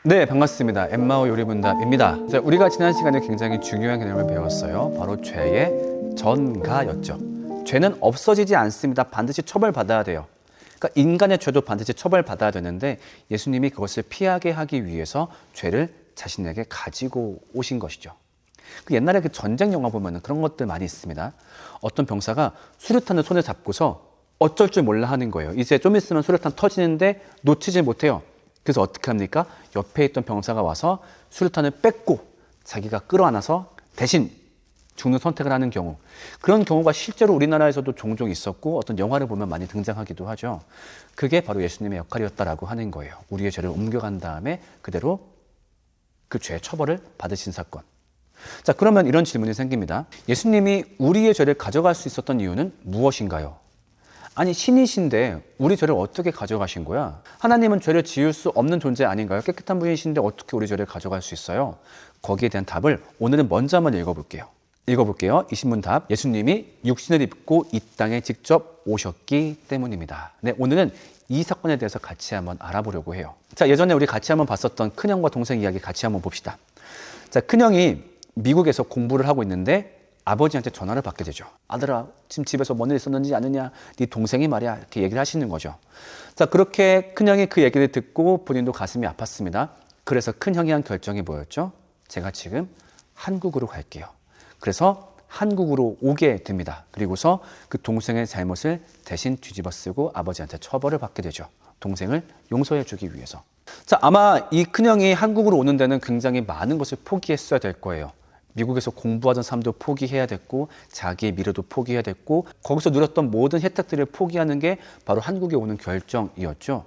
네, 반갑습니다. 엠마오 요리문답입니다. 자, 우리가 지난 시간에 굉장히 중요한 개념을 배웠어요. 바로 죄의 전가였죠. 죄는 없어지지 않습니다. 반드시 처벌받아야 돼요. 그러니까 인간의 죄도 반드시 처벌받아야 되는데 예수님이 그것을 피하게 하기 위해서 죄를 자신에게 가지고 오신 것이죠. 그 옛날에 그 전쟁 영화 보면 그런 것들 많이 있습니다. 어떤 병사가 수류탄을 손에 잡고서 어쩔 줄 몰라 하는 거예요. 이제 좀 있으면 수류탄 터지는데 놓치지 못해요. 그래서 어떻게 합니까? 옆에 있던 병사가 와서 수류탄을 뺏고 자기가 끌어안아서 대신 죽는 선택을 하는 경우. 그런 경우가 실제로 우리나라에서도 종종 있었고 어떤 영화를 보면 많이 등장하기도 하죠. 그게 바로 예수님의 역할이었다라고 하는 거예요. 우리의 죄를 옮겨간 다음에 그대로 그 죄의 처벌을 받으신 사건. 자, 그러면 이런 질문이 생깁니다. 예수님이 우리의 죄를 가져갈 수 있었던 이유는 무엇인가요? 아니, 신이신데 우리 죄를 어떻게 가져가신 거야? 하나님은 죄를 지을 수 없는 존재 아닌가요? 깨끗한 분이신데 어떻게 우리 죄를 가져갈 수 있어요? 거기에 대한 답을 오늘은 먼저 한번 읽어볼게요. 이 신문 답. 예수님이 육신을 입고 이 땅에 직접 오셨기 때문입니다. 네, 오늘은 이 사건에 대해서 같이 한번 알아보려고 해요. 자, 예전에 우리 같이 한번 봤었던 큰형과 동생 이야기 같이 한번 봅시다. 자, 큰형이 미국에서 공부를 하고 있는데 아버지한테 전화를 받게 되죠. 아들아, 지금 집에서 뭔 일 있었는지 아느냐? 네 동생이 말이야. 이렇게 얘기를 하시는 거죠. 자, 그렇게 큰형이 그 얘기를 듣고 본인도 가슴이 아팠습니다. 그래서 큰형이 한 결정이 뭐였죠? 제가 지금 한국으로 갈게요. 그래서 한국으로 오게 됩니다. 그리고서 그 동생의 잘못을 대신 뒤집어 쓰고 아버지한테 처벌을 받게 되죠. 동생을 용서해 주기 위해서. 자, 아마 이 큰형이 한국으로 오는 데는 굉장히 많은 것을 포기했어야 될 거예요. 미국에서 공부하던 삶도 포기해야 됐고 자기의 미래도 포기해야 됐고 거기서 누렸던 모든 혜택들을 포기하는 게 바로 한국에 오는 결정이었죠.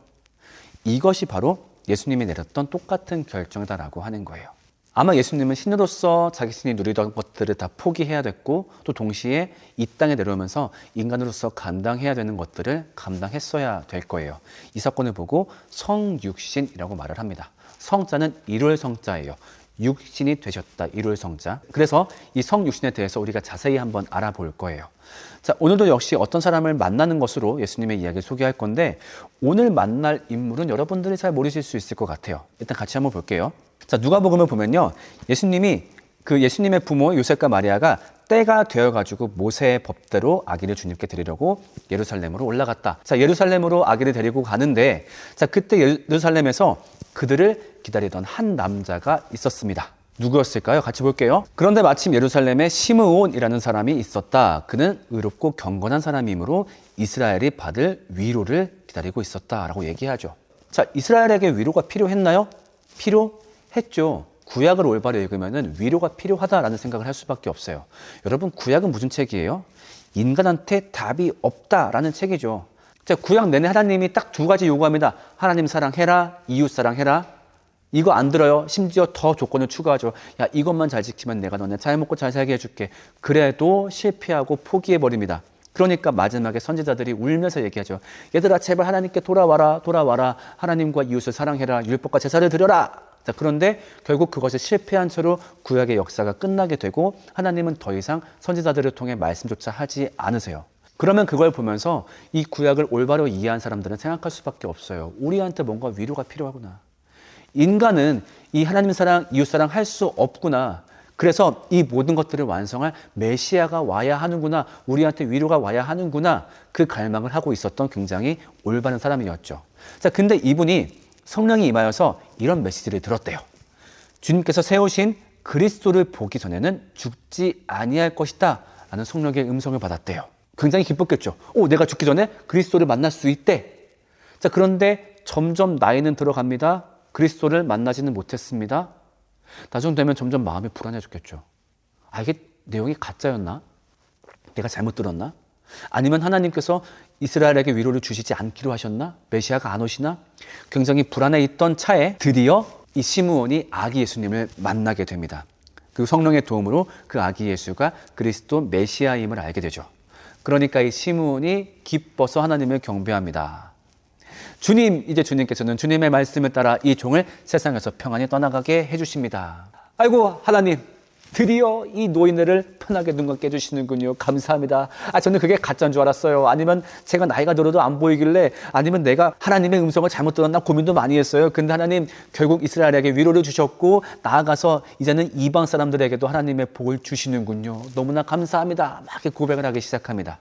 이것이 바로 예수님이 내렸던 똑같은 결정이다라고 하는 거예요. 아마 예수님은 신으로서 자기 신이 누리던 것들을 다 포기해야 됐고 또 동시에 이 땅에 내려오면서 인간으로서 감당해야 되는 것들을 감당했어야 될 거예요. 이 사건을 보고 성육신이라고 말을 합니다. 성자는 일월 성자예요. 육신이 되셨다, 일월 성자. 그래서 이 성육신에 대해서 우리가 자세히 한번 알아볼 거예요. 자, 오늘도 역시 어떤 사람을 만나는 것으로 예수님의 이야기를 소개할 건데 오늘 만날 인물은 여러분들이 잘 모르실 수 있을 것 같아요. 일단 같이 한번 볼게요. 자, 누가복음을 보면요, 예수님의 부모 요셉과 마리아가 때가 되어가지고 모세의 법대로 아기를 주님께 드리려고 예루살렘으로 올라갔다. 자, 예루살렘으로 아기를 데리고 가는데, 자, 그때 예루살렘에서 그들을 기다리던 한 남자가 있었습니다. 누구였을까요? 같이 볼게요. 그런데 마침 예루살렘에 시므온이라는 사람이 있었다. 그는 의롭고 경건한 사람이므로 이스라엘이 받을 위로를 기다리고 있었다라고 얘기하죠. 자, 이스라엘에게 위로가 필요했나요? 필요했죠. 구약을 올바로 읽으면 위로가 필요하다라는 생각을 할 수밖에 없어요. 여러분, 구약은 무슨 책이에요? 인간한테 답이 없다라는 책이죠. 자, 구약 내내 하나님이 딱 두 가지 요구합니다. 하나님 사랑해라, 이웃 사랑해라. 이거 안 들어요. 심지어 더 조건을 추가하죠. 야, 이것만 잘 지키면 내가 너네 잘 먹고 잘 살게 해줄게. 그래도 실패하고 포기해버립니다. 그러니까 마지막에 선지자들이 울면서 얘기하죠. 얘들아, 제발 하나님께 돌아와라. 하나님과 이웃을 사랑해라. 율법과 제사를 드려라. 자, 그런데 결국 그것이 실패한 채로 구약의 역사가 끝나게 되고 하나님은 더 이상 선지자들을 통해 말씀조차 하지 않으세요. 그러면 그걸 보면서 이 구약을 올바로 이해한 사람들은 생각할 수밖에 없어요. 우리한테 뭔가 위로가 필요하구나. 인간은 이 하나님 사랑, 이웃 사랑 할 수 없구나. 그래서 이 모든 것들을 완성할 메시아가 와야 하는구나. 우리한테 위로가 와야 하는구나. 그 갈망을 하고 있었던 굉장히 올바른 사람이었죠. 자, 근데 이분이 성령이 임하여서 이런 메시지를 들었대요. 주님께서 세우신 그리스도를 보기 전에는 죽지 아니할 것이다 라는 성령의 음성을 받았대요. 굉장히 기뻤겠죠. 내가 죽기 전에 그리스도를 만날 수 있대. 자, 그런데 점점 나이는 들어갑니다. 그리스도를 만나지는 못했습니다. 나중 되면 점점 마음이 불안해졌겠죠. 이게 내용이 가짜였나? 내가 잘못 들었나? 아니면 하나님께서 이스라엘에게 위로를 주시지 않기로 하셨나? 메시아가 안 오시나? 굉장히 불안해 있던 차에 드디어 이 시므온이 아기 예수님을 만나게 됩니다. 그 성령의 도움으로 그 아기 예수가 그리스도 메시아임을 알게 되죠. 그러니까 이 시므온이 기뻐서 하나님을 경배합니다. 이제 주님께서는 주님의 말씀을 따라 이 종을 세상에서 평안히 떠나가게 해주십니다. 아이고, 하나님, 드디어 이 노인네를 편하게 눈 감게 해주시는군요. 감사합니다. 저는 그게 가짜인 줄 알았어요. 아니면 제가 나이가 들어도 안 보이길래, 아니면 내가 하나님의 음성을 잘못 들었나 고민도 많이 했어요. 근데 하나님 결국 이스라엘에게 위로를 주셨고 나아가서 이제는 이방 사람들에게도 하나님의 복을 주시는군요. 너무나 감사합니다. 막 이렇게 고백을 하기 시작합니다.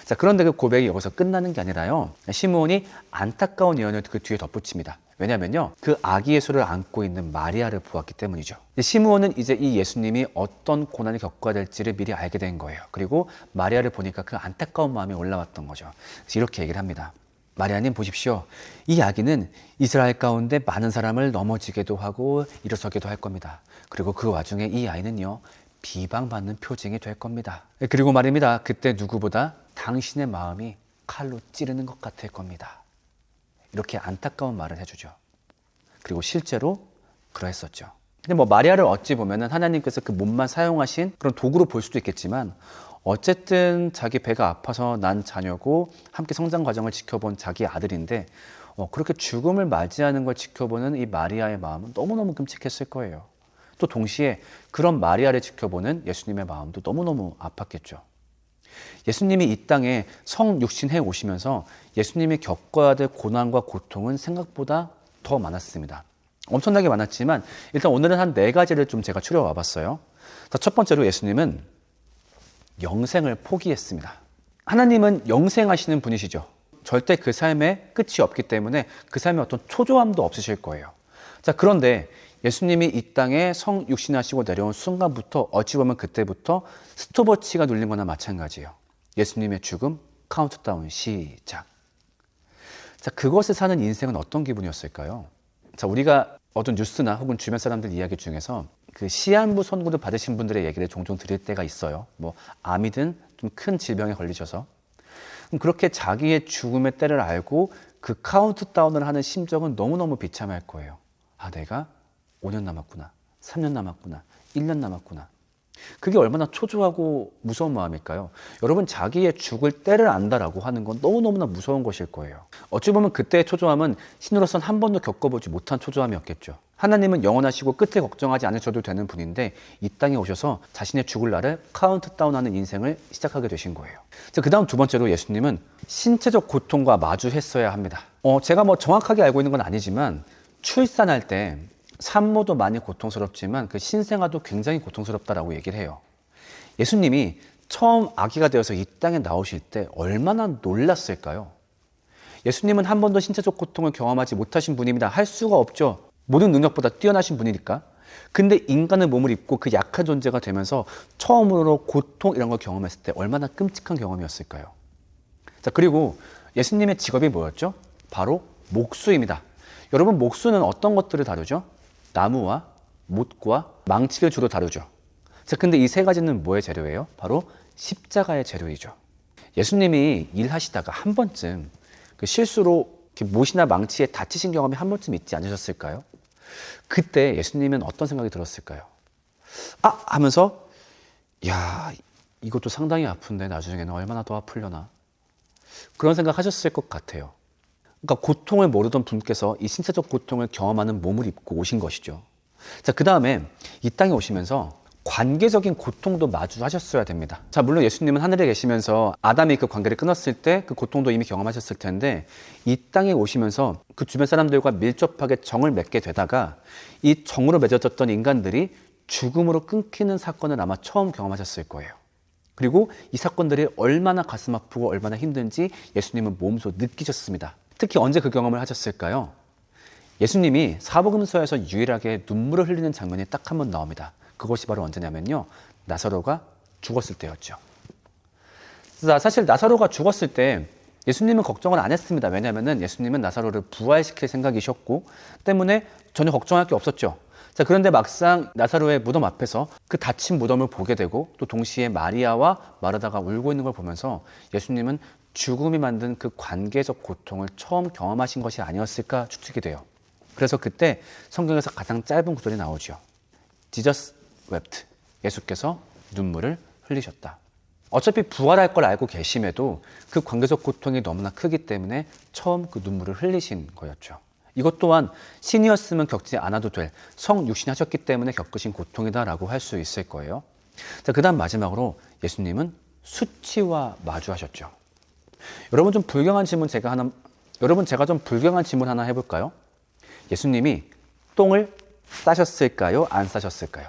자, 그런데 그 고백이 여기서 끝나는 게 아니라요. 시므온이 안타까운 예언을 그 뒤에 덧붙입니다. 왜냐면요, 그 아기 예수를 안고 있는 마리아를 보았기 때문이죠. 시므온은 이제 이 예수님이 어떤 고난을 겪어야 될지를 미리 알게 된 거예요. 그리고 마리아를 보니까 그 안타까운 마음이 올라왔던 거죠. 그래서 이렇게 얘기를 합니다. 마리아님 보십시오. 이 아기는 이스라엘 가운데 많은 사람을 넘어지게도 하고 일어서게도 할 겁니다. 그리고 그 와중에 이 아이는요, 비방받는 표징이 될 겁니다. 그리고 말입니다. 그때 누구보다 당신의 마음이 칼로 찌르는 것 같을 겁니다. 이렇게 안타까운 말을 해주죠. 그리고 실제로 그러했었죠. 근데 마리아를 어찌 보면은 하나님께서 그 몸만 사용하신 그런 도구로 볼 수도 있겠지만, 어쨌든 자기 배가 아파서 난 자녀고 함께 성장 과정을 지켜본 자기 아들인데 그렇게 죽음을 맞이하는 걸 지켜보는 이 마리아의 마음은 너무너무 끔찍했을 거예요. 또 동시에 그런 마리아를 지켜보는 예수님의 마음도 너무너무 아팠겠죠. 예수님이 이 땅에 성육신해 오시면서 예수님이 겪어야 될 고난과 고통은 생각보다 더 많았습니다. 엄청나게 많았지만 일단 오늘은 한 4가지를 좀 제가 추려와 봤어요. 첫 번째로 예수님은 영생을 포기했습니다. 하나님은 영생하시는 분이시죠. 절대 그 삶에 끝이 없기 때문에 그 삶에 어떤 초조함도 없으실 거예요. 자, 그런데 예수님이 이 땅에 성육신하시고 내려온 순간부터 어찌 보면 그때부터 스톱워치가 눌린 거나 마찬가지예요. 예수님의 죽음, 카운트다운 시작. 자, 그것을 사는 인생은 어떤 기분이었을까요? 자, 우리가 어떤 뉴스나 혹은 주변 사람들 이야기 중에서 그 시한부 선고를 받으신 분들의 얘기를 종종 드릴 때가 있어요. 암이든 좀 큰 질병에 걸리셔서. 그렇게 자기의 죽음의 때를 알고 그 카운트다운을 하는 심정은 너무너무 비참할 거예요. 내가 5년 남았구나, 3년 남았구나, 1년 남았구나. 그게 얼마나 초조하고 무서운 마음일까요? 여러분, 자기의 죽을 때를 안다라고 하는 건 너무너무나 무서운 것일 거예요. 어찌 보면 그때의 초조함은 신으로서는 한 번도 겪어보지 못한 초조함이었겠죠. 하나님은 영원하시고 끝에 걱정하지 않으셔도 되는 분인데 이 땅에 오셔서 자신의 죽을 날을 카운트다운하는 인생을 시작하게 되신 거예요. 그 다음 2번째로 예수님은 신체적 고통과 마주했어야 합니다. 제가 정확하게 알고 있는 건 아니지만 출산할 때 산모도 많이 고통스럽지만 그 신생아도 굉장히 고통스럽다라고 얘기를 해요. 예수님이 처음 아기가 되어서 이 땅에 나오실 때 얼마나 놀랐을까요? 예수님은 한 번도 신체적 고통을 경험하지 못하신 분입니다. 할 수가 없죠. 모든 능력보다 뛰어나신 분이니까. 근데 인간의 몸을 입고 그 약한 존재가 되면서 처음으로 고통 이런 걸 경험했을 때 얼마나 끔찍한 경험이었을까요? 자, 그리고 예수님의 직업이 뭐였죠? 바로 목수입니다. 여러분, 목수는 어떤 것들을 다루죠? 나무와 못과 망치를 주로 다루죠. 자, 근데 이 3가지는 뭐의 재료예요? 바로 십자가의 재료이죠. 예수님이 일하시다가 한 번쯤 그 실수로 못이나 망치에 다치신 경험이 한 번쯤 있지 않으셨을까요? 그때 예수님은 어떤 생각이 들었을까요? 하면서 이것도 상당히 아픈데 나중에는 얼마나 더 아프려나, 그런 생각 하셨을 것 같아요. 그러니까 고통을 모르던 분께서 이 신체적 고통을 경험하는 몸을 입고 오신 것이죠. 자, 그 다음에 이 땅에 오시면서 관계적인 고통도 마주하셨어야 됩니다. 자, 물론 예수님은 하늘에 계시면서 아담이 그 관계를 끊었을 때 그 고통도 이미 경험하셨을 텐데 이 땅에 오시면서 그 주변 사람들과 밀접하게 정을 맺게 되다가 이 정으로 맺어졌던 인간들이 죽음으로 끊기는 사건을 아마 처음 경험하셨을 거예요. 그리고 이 사건들이 얼마나 가슴 아프고 얼마나 힘든지 예수님은 몸소 느끼셨습니다. 특히 언제 그 경험을 하셨을까요? 예수님이 사복음서에서 유일하게 눈물을 흘리는 장면이 딱 한 번 나옵니다. 그것이 바로 언제냐면요, 나사로가 죽었을 때였죠. 사실 나사로가 죽었을 때 예수님은 걱정을 안 했습니다. 왜냐하면 예수님은 나사로를 부활시킬 생각이셨고 때문에 전혀 걱정할 게 없었죠. 자, 그런데 막상 나사로의 무덤 앞에서 그 닫힌 무덤을 보게 되고 또 동시에 마리아와 마르다가 울고 있는 걸 보면서 예수님은 죽음이 만든 그 관계적 고통을 처음 경험하신 것이 아니었을까 추측이 돼요. 그래서 그때 성경에서 가장 짧은 구절이 나오죠. Jesus wept. 예수께서 눈물을 흘리셨다. 어차피 부활할 걸 알고 계심에도 그 관계적 고통이 너무나 크기 때문에 처음 그 눈물을 흘리신 거였죠. 이것 또한 신이었으면 겪지 않아도 될 성육신이 하셨기 때문에 겪으신 고통이다라고 할 수 있을 거예요. 자, 그다음 마지막으로 예수님은 수치와 마주하셨죠. 여러분 제가 좀 불경한 질문 하나 해볼까요? 예수님이 똥을 싸셨을까요? 안 싸셨을까요?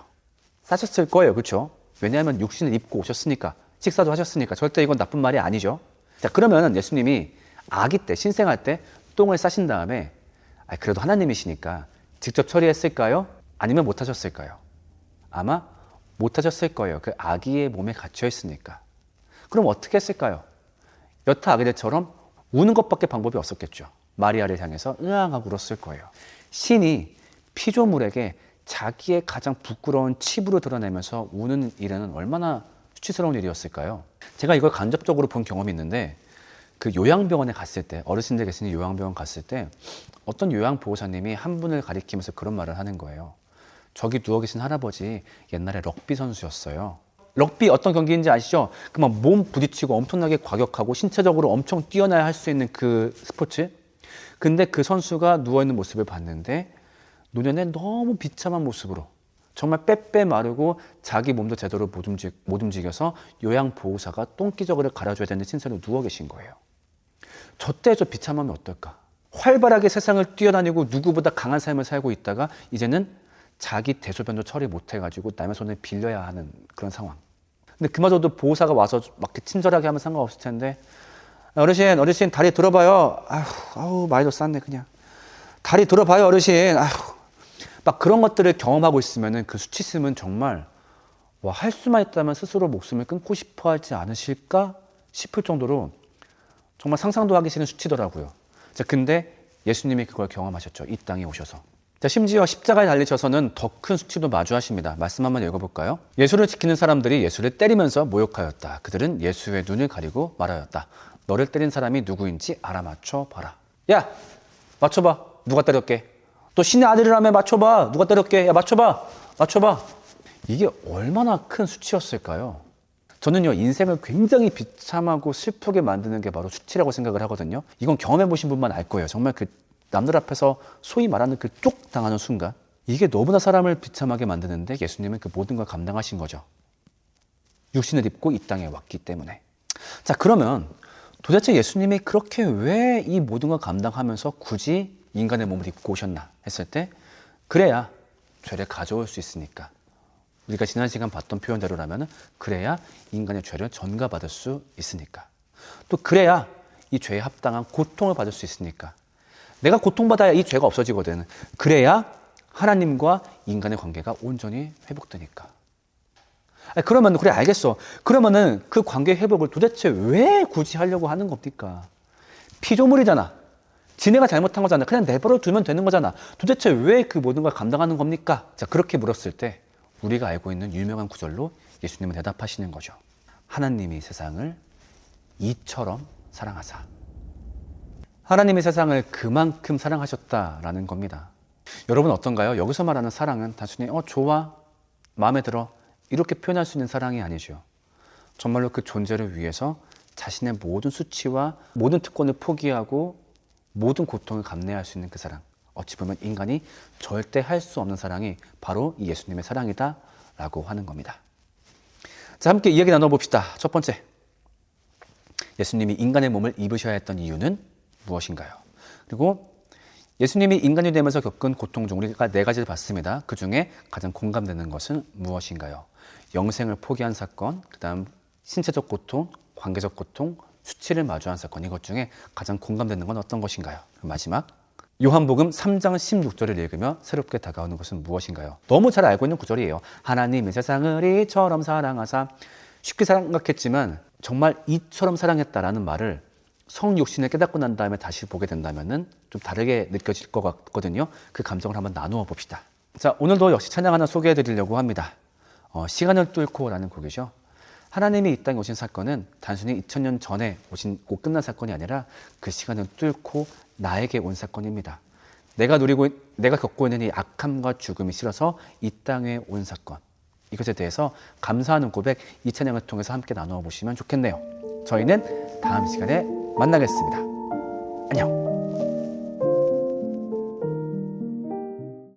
싸셨을 거예요, 그렇죠? 왜냐하면 육신을 입고 오셨으니까, 식사도 하셨으니까. 절대 이건 나쁜 말이 아니죠. 자, 그러면 예수님이 아기 때, 신생할 때 똥을 싸신 다음에 그래도 하나님이시니까 직접 처리했을까요? 아니면 못 하셨을까요? 아마 못 하셨을 거예요. 그 아기의 몸에 갇혀 있으니까. 그럼 어떻게 했을까요? 여타 아기들처럼 우는 것밖에 방법이 없었겠죠. 마리아를 향해서 으앙하고 울었을 거예요. 신이 피조물에게 자기의 가장 부끄러운 치부를 드러내면서 우는 일은 얼마나 수치스러운 일이었을까요? 제가 이걸 간접적으로 본 경험이 있는데, 그 요양병원에 갔을 때, 어르신들 계시는 요양병원 갔을 때 어떤 요양보호사님이 한 분을 가리키면서 그런 말을 하는 거예요. 저기 누워 계신 할아버지 옛날에 럭비 선수였어요. 럭비 어떤 경기인지 아시죠? 그 막 몸 부딪히고 엄청나게 과격하고 신체적으로 엄청 뛰어나야 할 수 있는 그 스포츠. 근데 그 선수가 누워있는 모습을 봤는데 노년에 너무 비참한 모습으로 정말 빼빼 마르고 자기 몸도 제대로 못 움직여서 요양보호사가 똥기저귀를 갈아줘야 되는 신세로 누워 계신 거예요. 저때 저 비참하면 어떨까? 활발하게 세상을 뛰어다니고 누구보다 강한 삶을 살고 있다가 이제는 자기 대소변도 처리 못해가지고 남의 손을 빌려야 하는 그런 상황. 근데 그마저도 보호사가 와서 막 친절하게 하면 상관없을 텐데, 어르신 다리 들어봐요. 아우 말도 쌌네 그냥. 다리 들어봐요 어르신. 막 그런 것들을 경험하고 있으면은 그 수치심은 정말 할 수만 있다면 스스로 목숨을 끊고 싶어 하지 않으실까 싶을 정도로 정말 상상도 하기 싫은 수치더라고요. 자, 근데 예수님이 그걸 경험하셨죠. 이 땅에 오셔서. 자, 심지어 십자가에 달리셔서는 더 큰 수치도 마주하십니다. 말씀 한번 읽어볼까요? 예수를 지키는 사람들이 예수를 때리면서 모욕하였다. 그들은 예수의 눈을 가리고 말하였다. 너를 때린 사람이 누구인지 알아맞혀 봐라. 야, 맞춰봐. 누가 때렸게? 또 신의 아들이라며 맞춰봐. 누가 때렸게? 야, 맞춰봐. 이게 얼마나 큰 수치였을까요? 저는요, 인생을 굉장히 비참하고 슬프게 만드는 게 바로 수치라고 생각을 하거든요. 이건 경험해보신 분만 알 거예요. 정말 그 남들 앞에서 소위 말하는 그 쪽 당하는 순간, 이게 너무나 사람을 비참하게 만드는데 예수님은 그 모든 걸 감당하신 거죠. 육신을 입고 이 땅에 왔기 때문에. 자, 그러면 도대체 예수님이 그렇게 왜 이 모든 걸 감당하면서 굳이 인간의 몸을 입고 오셨나 했을 때, 그래야 죄를 가져올 수 있으니까. 우리가 지난 시간 봤던 표현대로라면 그래야 인간의 죄를 전가받을 수 있으니까. 또 그래야 이 죄에 합당한 고통을 받을 수 있으니까. 내가 고통받아야 이 죄가 없어지거든. 그래야 하나님과 인간의 관계가 온전히 회복되니까. 그러면 그래 알겠어. 그러면은 그 관계 회복을 도대체 왜 굳이 하려고 하는 겁니까? 피조물이잖아. 지네가 잘못한 거잖아. 그냥 내버려 두면 되는 거잖아. 도대체 왜 그 모든 걸 감당하는 겁니까? 자, 그렇게 물었을 때 우리가 알고 있는 유명한 구절로 예수님은 대답하시는 거죠. 하나님이 세상을 이처럼 사랑하사. 하나님이 세상을 그만큼 사랑하셨다라는 겁니다. 여러분 어떤가요? 여기서 말하는 사랑은 단순히 좋아, 마음에 들어 이렇게 표현할 수 있는 사랑이 아니죠. 정말로 그 존재를 위해서 자신의 모든 수치와 모든 특권을 포기하고 모든 고통을 감내할 수 있는 그 사랑. 어찌 보면 인간이 절대 할 수 없는 사랑이 바로 이 예수님의 사랑이다라고 하는 겁니다. 자, 함께 이야기 나눠봅시다. 첫 번째, 예수님이 인간의 몸을 입으셔야 했던 이유는 무엇인가요? 그리고 예수님이 인간이 되면서 겪은 고통 중 우리가 4가지를 봤습니다. 그 중에 가장 공감되는 것은 무엇인가요? 영생을 포기한 사건, 그 다음 신체적 고통, 관계적 고통, 수치를 마주한 사건, 이것 중에 가장 공감되는 건 어떤 것인가요? 마지막, 요한복음 3장 16절을 읽으며 새롭게 다가오는 것은 무엇인가요? 너무 잘 알고 있는 구절이에요. 하나님이 세상을 이처럼 사랑하사. 쉽게 생각했지만 정말 이처럼 사랑했다라는 말을 성육신을 깨닫고 난 다음에 다시 보게 된다면 좀 다르게 느껴질 것 같거든요. 그 감정을 한번 나누어 봅시다. 자, 오늘도 역시 찬양 하나 소개해 드리려고 합니다. 시간을 뚫고라는 곡이죠. 하나님이 이 땅에 오신 사건은 단순히 2000년 전에 오고 끝난 사건이 아니라 그 시간을 뚫고 나에게 온 사건입니다. 내가 겪고 있는 이 악함과 죽음이 싫어서 이 땅에 온 사건. 이것에 대해서 감사하는 고백, 이 찬양을 통해서 함께 나누어 보시면 좋겠네요. 저희는 다음 시간에 만나겠습니다. 안녕.